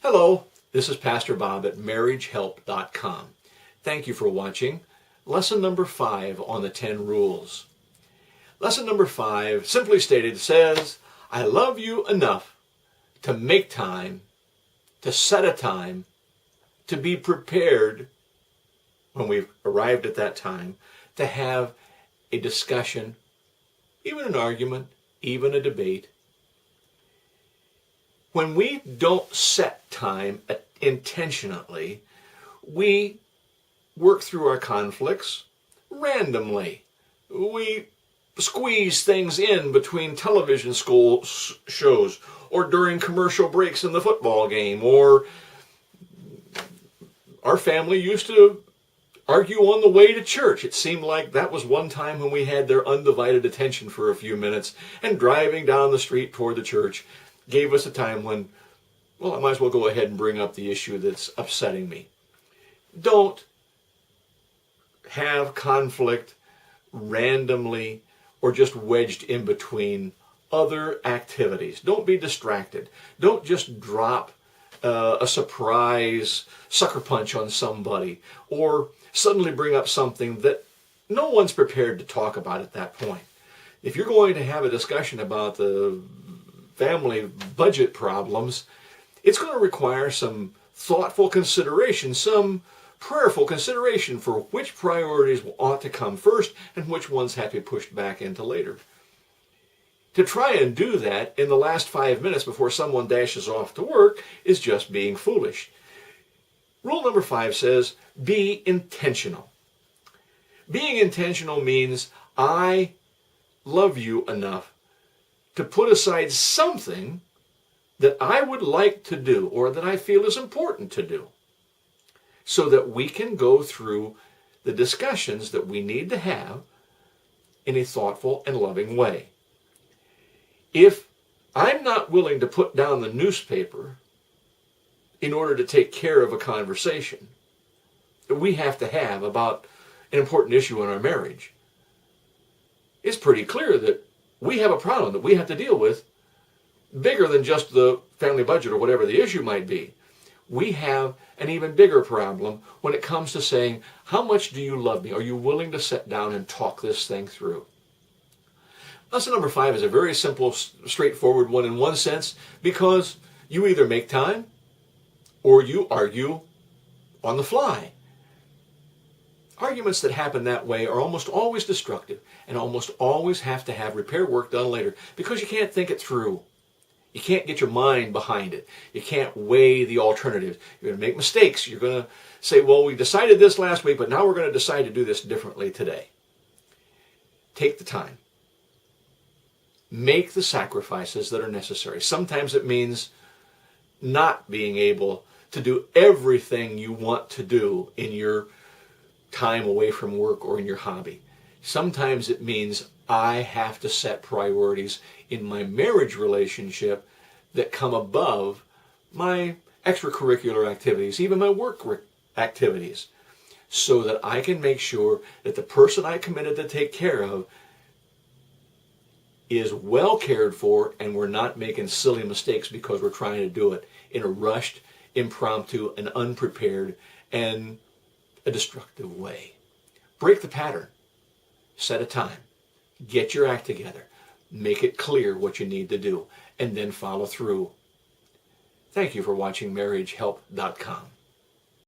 Hello, this is Pastor Bob at marriagehelp.com. Thank you for watching lesson number 5 on the 10 rules. Lesson number 5, simply stated, says, I love you enough to make time, to set a time, to be prepared when we've arrived at that time, to have a discussion, even an argument, even a debate. When we don't set time intentionally, we work through our conflicts randomly. We squeeze things in between television shows or during commercial breaks in the football game, or our family used to argue on the way to church. It seemed like that was one time when we had their undivided attention for a few minutes, and driving down the street toward the church gave us a time when, well, I might as well go ahead and bring up the issue that's upsetting me. Don't have conflict randomly or just wedged in between other activities. Don't be distracted. Don't just drop a surprise sucker punch on somebody or suddenly bring up something that no one's prepared to talk about at that point. If you're going to have a discussion about the family budget problems, it's going to require some thoughtful consideration, some prayerful consideration for which priorities ought to come first and which ones have to be pushed back into later. To try and do that in the last 5 minutes before someone dashes off to work is just being foolish. Rule number 5 says, be intentional. Being intentional means I love you enough to put aside something that I would like to do or that I feel is important to do, so that we can go through the discussions that we need to have in a thoughtful and loving way. If I'm not willing to put down the newspaper in order to take care of a conversation that we have to have about an important issue in our marriage, it's pretty clear that we have a problem that we have to deal with bigger than just the family budget or whatever the issue might be. We have an even bigger problem when it comes to saying, how much do you love me? Are you willing to sit down and talk this thing through? Lesson number 5 is a very simple, straightforward one in one sense, because you either make time or you argue on the fly. Arguments that happen that way are almost always destructive and almost always have to have repair work done later, because you can't think it through. You can't get your mind behind it. You can't weigh the alternatives. You're going to make mistakes. You're going to say, well, we decided this last week, but now we're going to decide to do this differently today. Take the time. Make the sacrifices that are necessary. Sometimes it means not being able to do everything you want to do in your time away from work or in your hobby. Sometimes it means I have to set priorities in my marriage relationship that come above my extracurricular activities, even my work activities, so that I can make sure that the person I committed to take care of is well cared for, and we're not making silly mistakes because we're trying to do it in a rushed, impromptu, and unprepared, and a destructive way. Break the pattern. Set a time. Get your act together. Make it clear what you need to do, and then follow through. Thank you for watching marriagehelp.com.